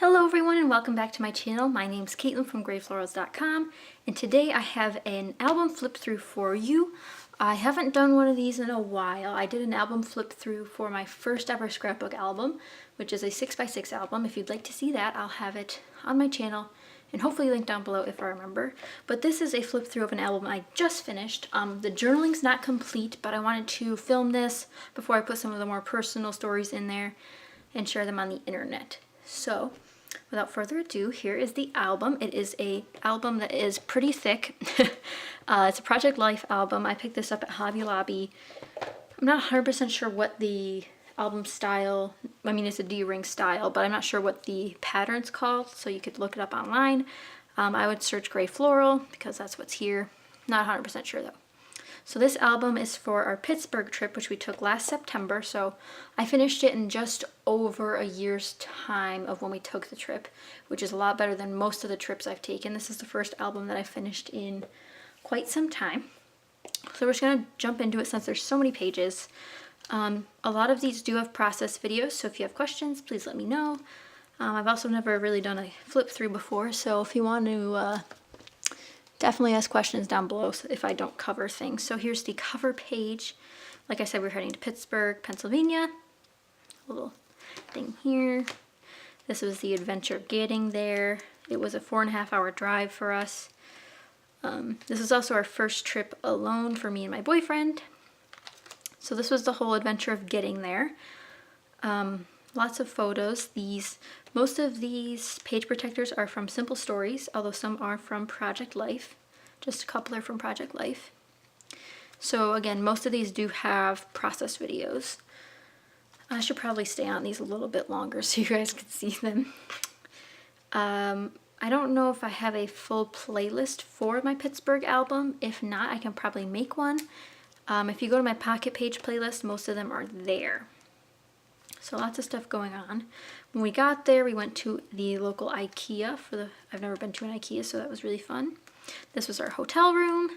Hello everyone and welcome back to my channel. My name's Caitlin from Florals.com, and today I have an album flip through for you. I haven't done one of these in a while. I did an album flip through for my first ever scrapbook album, which is a 6x6 album. If you'd like to see that, I'll have it on my channel and hopefully linked down below if I remember. But this is a flip through of an album I just finished. The journaling's not complete, but I wanted to film this before I put some of the more personal stories in there and share them on the internet. So without further ado, here is the album. It is an album that is pretty thick. It's a Project Life album. I picked this up at Hobby Lobby. I'm not 100% sure what the album style, I mean it's a D-ring style, but I'm not sure what the pattern's called, so you could look it up online. I would search gray floral because that's what's here. Not 100% sure though. So this album is for our Pittsburgh trip, which we took last September. So I finished it in just over a year's time of when we took the trip, which is a lot better than most of the trips I've taken. This is the first album that I finished in quite some time. So we're just going to jump into it since there's so many pages. A lot of these do have process videos, so if you have questions, please let me know. I've also never really done a flip through before, so if you want to definitely ask questions down below if I don't cover things. So here's the cover page. Like I said, we're heading to Pittsburgh, Pennsylvania. A little thing here. This was the adventure of getting there. It was a 4.5-hour drive for us. This was also our first trip alone for me and my boyfriend. So this was the whole adventure of getting there. Lots of photos. Most of these page protectors are from Simple Stories, although some are from Project Life. Just a couple are from Project Life. So again, most of these do have process videos. I should probably stay on these a little bit longer so you guys can see them. I don't know if I have a full playlist for my Pittsburgh album. If not, I can probably make one. If you go to my Pocket Page playlist, most of them are there. So lots of stuff going on. When we got there, we went to the local IKEA I've never been to an IKEA, so that was really fun. This was our hotel room.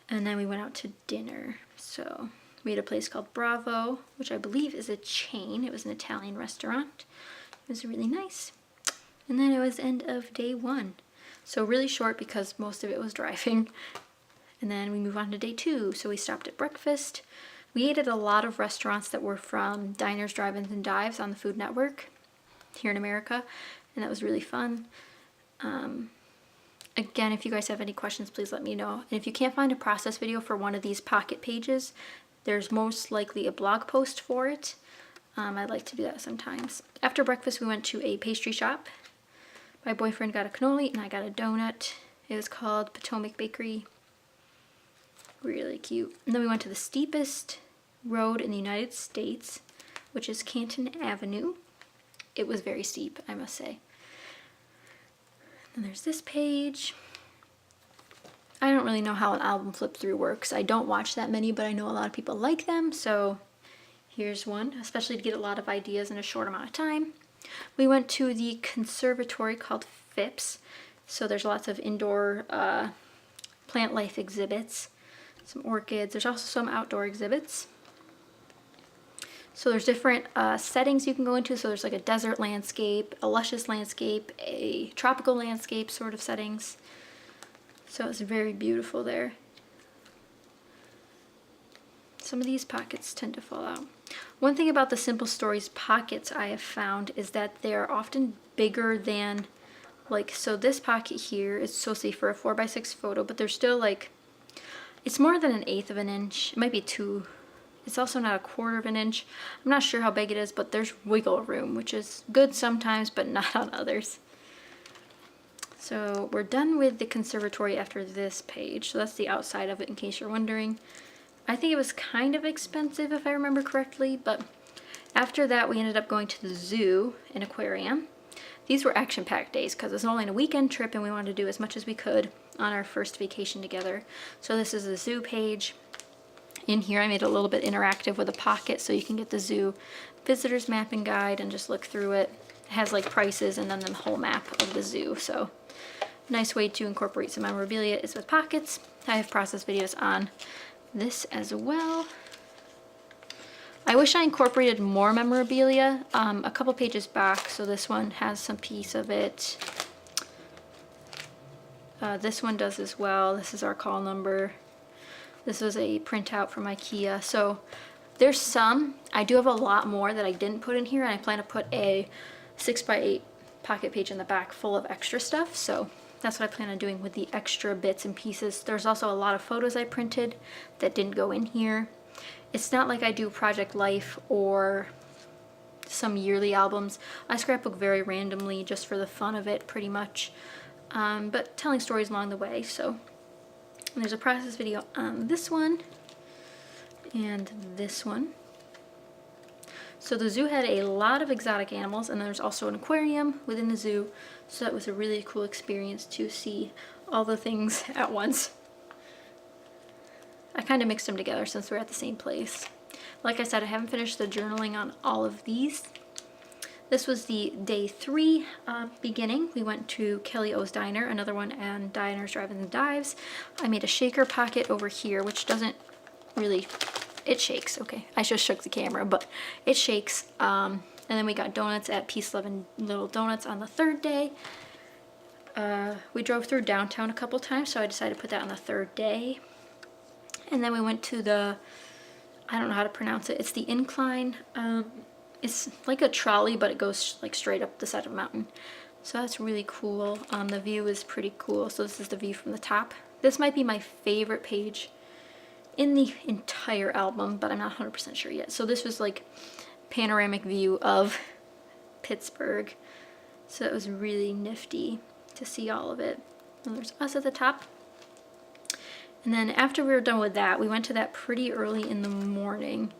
And then we went out to dinner. So we had a place called Bravo, which I believe is a chain. It was an Italian restaurant. It was really nice. And then it was end of day one. So really short because most of it was driving. And then we move on to day two. So we stopped at breakfast. We ate at a lot of restaurants that were from Diners, Drive-Ins, and Dives on the Food Network here in America, and that was really fun. Again, if you guys have any questions, please let me know. And if you can't find a process video for one of these pocket pages, there's most likely a blog post for it. I like to do that sometimes. After breakfast, we went to a pastry shop. My boyfriend got a cannoli, and I got a donut. It was called Potomac Bakery. Really cute. And then we went to the steepest road in the United States, which is Canton Avenue. It was very steep, I must say. And there's this page. I don't really know how an album flip through works. I don't watch that many, but I know a lot of people like them, so here's one, especially to get a lot of ideas in a short amount of time. We went to the conservatory called Phipps, so there's lots of indoor plant life exhibits. Some orchids. There's also some outdoor exhibits. So there's different settings you can go into. So there's like a desert landscape, a luscious landscape, a tropical landscape sort of settings. So it's very beautiful there. Some of these pockets tend to fall out. One thing about the Simple Stories pockets I have found is that they're often bigger than, so this pocket here is supposed to be for a 4x6 photo, but they're still it's more than 1/8 of an inch. It might be 2. It's also not 1/4 of an inch. I'm not sure how big it is, but there's wiggle room, which is good sometimes, but not on others. So we're done with the conservatory after this page. So that's the outside of it, in case you're wondering. I think it was kind of expensive, if I remember correctly, but after that we ended up going to the zoo and aquarium. These were action-packed days because it was only a weekend trip and we wanted to do as much as we could on our first vacation together. So this is the zoo page. In here I made it a little bit interactive with a pocket so you can get the zoo visitor's map and guide and just look through it. It has prices and then the whole map of the zoo. So nice way to incorporate some memorabilia is with pockets. I have process videos on this as well. I I wish I incorporated more memorabilia a couple pages back. So this one has some piece of it. This one does as well. This is our call number. This was a printout from IKEA. So there's some. I do have a lot more that I didn't put in here, and I plan to put a 6x8 pocket page in the back full of extra stuff. So that's what I plan on doing with the extra bits and pieces. There's also a lot of photos I printed that didn't go in here. It's not like I do Project Life or some yearly albums. I scrapbook very randomly just for the fun of it, pretty much. But telling stories along the way. So there's a process video on this one and this one. So the zoo had a lot of exotic animals, and there's also an aquarium within the zoo. So that was a really cool experience to see all the things at once. I kind of mixed them together since we're at the same place. Like I said, I haven't finished the journaling on all of these. This was the day 3 beginning. We went to Kelly O's Diner, another one, and Diners, Drive-Ins, and Dives. I made a shaker pocket over here, which doesn't really, it shakes, okay. I just shook the camera, but it shakes. And then we got donuts at Peace, Love, and Little Donuts on the 3rd day. We drove through downtown a couple times, so I decided to put that on the 3rd day. And then we went to the, I don't know how to pronounce it, it's the incline. It's like a trolley, but it goes like straight up the side of a mountain. So that's really cool. The view is pretty cool. So this is the view from the top. This might be my favorite page in the entire album, but I'm not 100% sure yet. So this was like panoramic view of Pittsburgh. So it was really nifty to see all of it. And there's us at the top. And then after we were done with that, we went to that pretty early in the morning,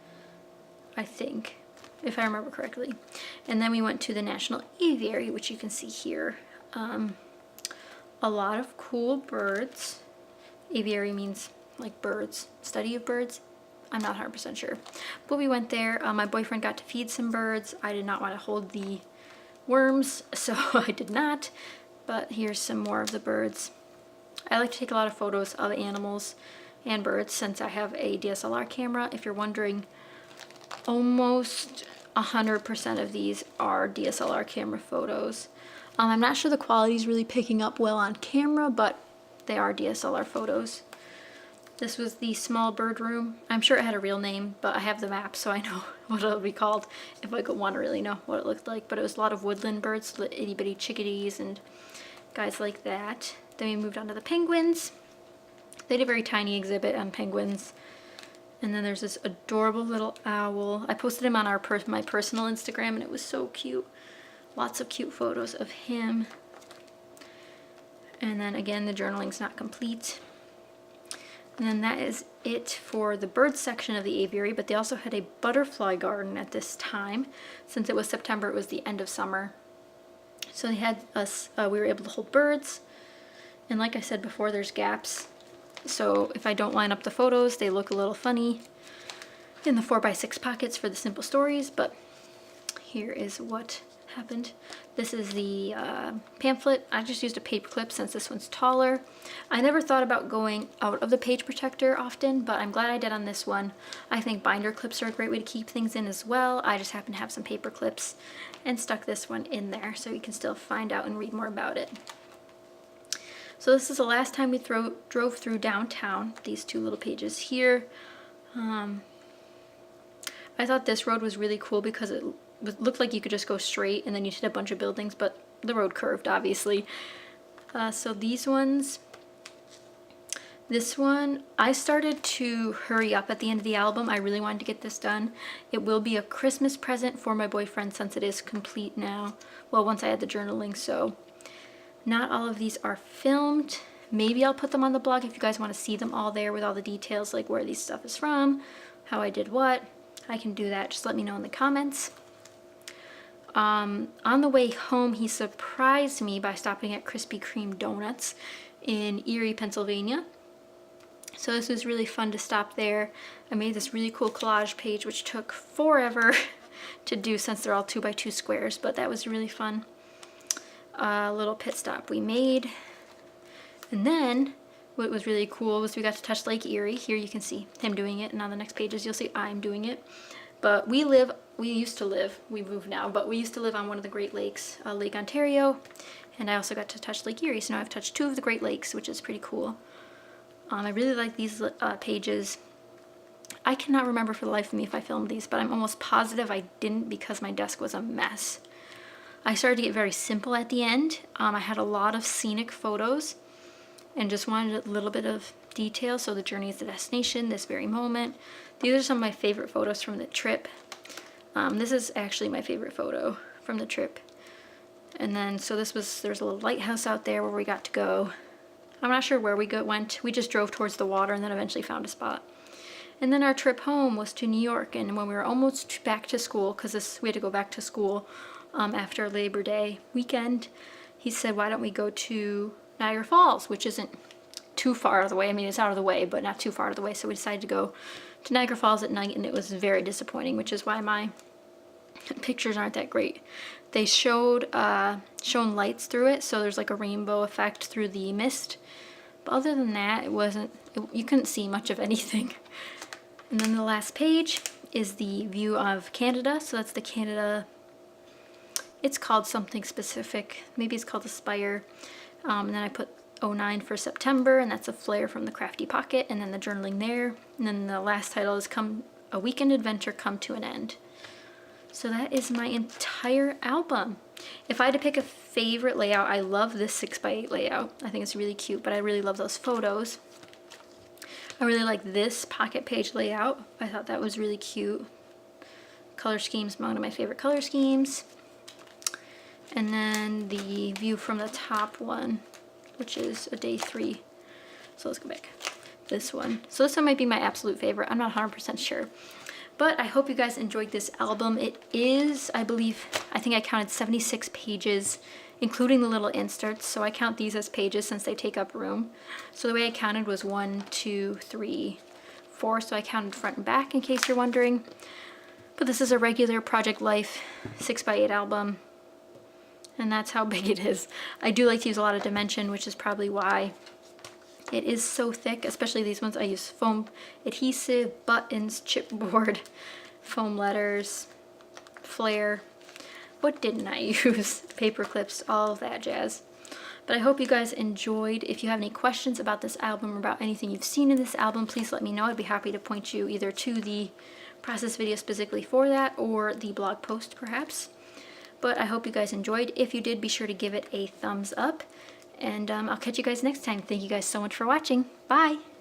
I think, if I remember correctly. And then we went to the National Aviary, which you can see here. A lot of cool birds. Aviary means like birds, study of birds. I'm not 100% sure. But we went there. My boyfriend got to feed some birds. I did not want to hold the worms, so I did not. But here's some more of the birds. I like to take a lot of photos of animals and birds since I have a DSLR camera. If you're wondering, almost 100% of these are DSLR camera photos. I'm not sure the quality is really picking up well on camera, but they are DSLR photos. This was the small bird room. I'm sure it had a real name, but I have the map, so I know what it'll be called if I could want to really know what it looked like. But it was a lot of woodland birds, itty bitty chickadees and guys like that. Then we moved on to the penguins. They had a very tiny exhibit on penguins. And then there's this adorable little owl. I posted him on my personal Instagram, and it was so cute. Lots of cute photos of him. And then again, the journaling's not complete. And then that is it for the bird section of the aviary, but they also had a butterfly garden at this time. Since it was September, it was the end of summer. So they had us, we were able to hold birds. And like I said before, there's gaps. So if I don't line up the photos, they look a little funny in the 4x6 pockets for the simple stories, but here is what happened. This is the pamphlet. I just used a paper clip since this one's taller. I never thought about going out of the page protector often, but I'm glad I did on this one. I think binder clips are a great way to keep things in as well. I just happen to have some paper clips and stuck this one in there so you can still find out and read more about it. So this is the last time we drove through downtown, these two little pages here. I thought this road was really cool because it looked like you could just go straight and then you hit a bunch of buildings, but the road curved, obviously. So these ones, this one, I started to hurry up at the end of the album. I really wanted to get this done. It will be a Christmas present for my boyfriend since it is complete now. Well, once I had the journaling, so not all of these are filmed. Maybe I'll put them on the blog if you guys want to see them all there with all the details, like where these stuff is from, how I did what. I can do that. Just let me know in the comments. On the way home, he surprised me by stopping at Krispy Kreme Donuts in Erie, Pennsylvania. So this was really fun to stop there. I made this really cool collage page, which took forever to do since they're all 2x2 squares, but that was really fun. Little pit stop we made. And then what was really cool was we got to touch Lake Erie. Here you can see him doing it, and on the next pages you'll see I'm doing it. But we used to live, we moved now, but we used to live on one of the Great Lakes, Lake Ontario, and I also got to touch Lake Erie, so now I've touched 2 of the Great Lakes, which is pretty cool. I really like these pages. I cannot remember for the life of me if I filmed these, but I'm almost positive I didn't because my desk was a mess. I started to get very simple at the end. I had a lot of scenic photos and just wanted a little bit of detail, so the journey is the destination, this very moment. These are some of my favorite photos from the trip. This is actually my favorite photo from the trip. And then, so there's a little lighthouse out there where we got to go. I'm not sure where we went. We just drove towards the water and then eventually found a spot. And then our trip home was to New York, and when we were almost back to school, because we had to go back to school after Labor Day weekend, he said, why don't we go to Niagara Falls, which isn't too far out of the way. I mean, it's out of the way, but not too far out of the way. So we decided to go to Niagara Falls at night, and it was very disappointing, which is why my pictures aren't that great. They showed shown lights through it, so there's like a rainbow effect through the mist. But other than that, you couldn't see much of anything. And then the last page is the view of Canada. So that's the Canada, it's called something specific. Maybe it's called the Spire. And then I put 09 for September, and that's a flare from the Crafty Pocket, and then the journaling there. And then the last title is A Weekend Adventure Come to an End. So that is my entire album. If I had to pick a favorite layout, I love this 6x8 layout. I think it's really cute, but I really love those photos. I really like this pocket page layout. I thought that was really cute. Color schemes, one of my favorite color schemes. And then the view from the top one, which is a day 3. So let's go back. This one. So this one might be my absolute favorite. I'm not 100% sure. But I hope you guys enjoyed this album. It is, I think I counted 76 pages, including the little inserts. So I count these as pages since they take up room. So the way I counted was 1, 2, 3, 4. So I counted front and back in case you're wondering. But this is a regular Project Life 6x8 album. And that's how big it is. I do like to use a lot of dimension, which is probably why it is so thick, especially these ones. I use foam adhesive, buttons, chipboard, foam letters, flare. What didn't I use? Paper clips, all of that jazz. But I hope you guys enjoyed. If you have any questions about this album or about anything you've seen in this album, please let me know. I'd be happy to point you either to the process video specifically for that or the blog post perhaps. But I hope you guys enjoyed. If you did, be sure to give it a thumbs up. And I'll catch you guys next time. Thank you guys so much for watching. Bye!